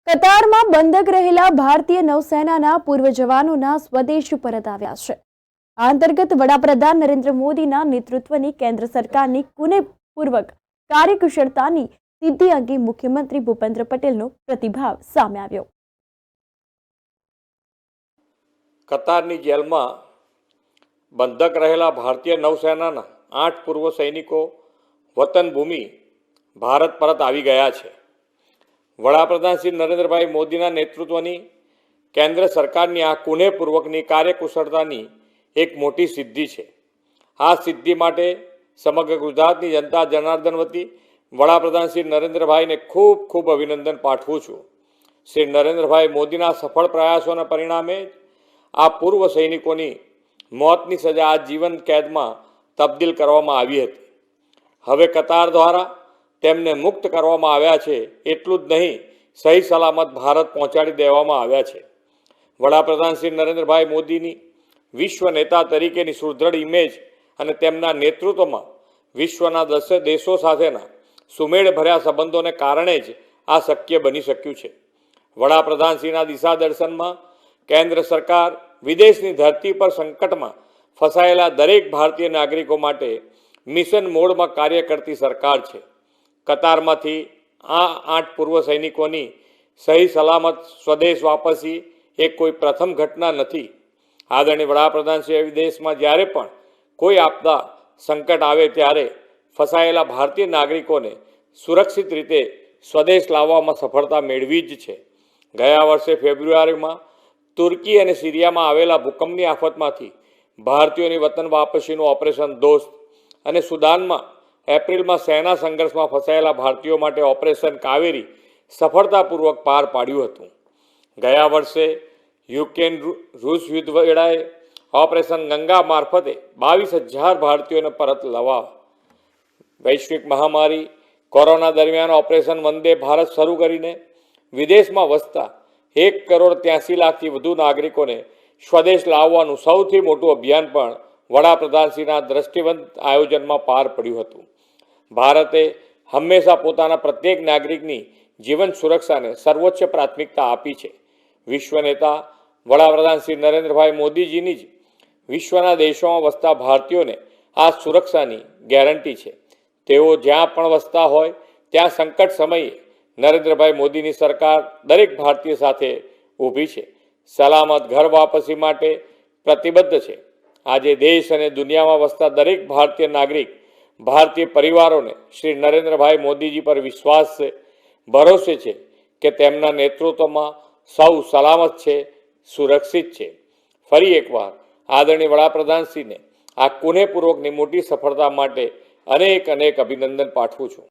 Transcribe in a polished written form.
કતારમાં બંધક રહેલા ભારતીય નૌસેનાના પૂર્વ જવાનોના સ્વદેશ પરત આવ્યા છે। આ અંતર્ગત વડાપ્રધાન નરેન્દ્ર મોદીના નેતૃત્વની કેન્દ્ર સરકારની કુનેહપૂર્વક કાર્યકુશળતાની સિદ્ધિ અંગે મુખ્યમંત્રી ભૂપેન્દ્ર પટેલનો પ્રતિભાવ સામે આવ્યો। કતારની જેલમાં બંધક રહેલા ભારતીય નૌસેનાના 8 પૂર્વ સૈનિકો વતન ભૂમિ ભારત પરત આવી ગયા છે। વડાપ્રધાન શ્રી નરેન્દ્રભાઈ મોદીના નેતૃત્વની કેન્દ્ર સરકારની આ કુનેહપૂર્વકની કાર્યકુશળતાની એક મોટી સિદ્ધિ છે। આ સિદ્ધિ માટે સમગ્ર ગુજરાતની જનતા જનાર્દન વતી વડાપ્રધાન શ્રી નરેન્દ્રભાઈને ખૂબ ખૂબ અભિનંદન પાઠવું છું। શ્રી નરેન્દ્રભાઈ મોદીના સફળ પ્રયાસોના પરિણામે આ પૂર્વ સૈનિકોની મોતની સજા આજીવન કેદમાં તબદીલ કરવામાં આવી હતી। હવે કતાર દ્વારા તેમને મુક્ત કરવામાં આવ્યા છે। એટલું જ નહીં, સહી સલામત ભારત પહોંચાડી દેવામાં આવ્યા છે। વડાપ્રધાન શ્રી નરેન્દ્રભાઈ મોદીની વિશ્વ નેતા તરીકેની સુદૃઢ ઇમેજ અને તેમના નેતૃત્વમાં વિશ્વના 10 દેશો સાથેના સુમેળભર્યા સંબંધોને કારણે જ આ શક્ય બની શક્યું છે। વડાપ્રધાનશ્રીના દિશા દર્શનમાં કેન્દ્ર સરકાર વિદેશની ધરતી પર સંકટમાં ફસાયેલા દરેક ભારતીય નાગરિકો માટે મિશન મોડમાં કાર્ય કરતી સરકાર છે। કતારમાંથી આ 8 પૂર્વ સૈનિકોની સહી સલામત સ્વદેશ વાપસી એ કોઈ પ્રથમ ઘટના નથી। આદરણીય વડાપ્રધાનશ્રીએ વિદેશમાં જ્યારે પણ કોઈ આપદા સંકટ આવે ત્યારે ફસાયેલા ભારતીય નાગરિકોને સુરક્ષિત રીતે સ્વદેશ લાવવામાં સફળતા મેળવી જ છે। ગયા વર્ષે ફેબ્રુઆરીમાં તુર્કી અને સિરિયામાં આવેલા ભૂકંપની આફતમાંથી ભારતીયોની વતન વાપસીનું ઓપરેશન દોસ્ત અને સુદાનમાં એપ્રિલમાં સેના સંઘર્ષમાં ફસાયેલા ભારતીયો માટે ઓપરેશન કાવેરી સફળતાપૂર્વક પાર પાડ્યું હતું। ગયા વર્ષે યુક્રેન રૂસ યુદ્ધ વેળાએ ઓપરેશન ગંગા મારફતે 22,000 ભારતીયોને પરત લાવવા, વૈશ્વિક મહામારી કોરોના દરમિયાન ઓપરેશન વંદે ભારત શરૂ કરીને વિદેશમાં વસતા 1,83,00,000થી વધુ નાગરિકોને સ્વદેશ લાવવાનું સૌથી મોટું અભિયાન પણ વડાપ્રધાનશ્રીના દ્રષ્ટિવંત આયોજનમાં પાર પડ્યું હતું। ભારતે હંમેશા પોતાના પ્રત્યેક નાગરિકની જીવન સુરક્ષાને સર્વોચ્ચ પ્રાથમિકતા આપી છે। વિશ્વ નેતા વડાપ્રધાન શ્રી નરેન્દ્રભાઈ મોદીજીની જ વિશ્વના દેશોમાં વસતા ભારતીયોને આ સુરક્ષાની ગેરંટી છે। તેઓ જ્યાં પણ વસતા હોય ત્યાં સંકટ સમયે નરેન્દ્રભાઈ મોદીની સરકાર દરેક ભારતીય સાથે ઊભી છે, સલામત ઘર વાપસી માટે પ્રતિબદ્ધ છે। આજે દેશ અને દુનિયામાં વસતા દરેક ભારતીય નાગરિક, ભારતીય પરિવારોને શ્રી નરેન્દ્રભાઈ મોદીજી પર વિશ્વાસ છે, ભરોસે છે કે તેમના નેતૃત્વમાં સૌ સલામત છે, સુરક્ષિત છે। ફરી એકવાર આદરણીય વડાપ્રધાનશ્રીને આ કુનેહપૂર્વકની મોટી સફળતા માટે અનેક અભિનંદન પાઠવું છું।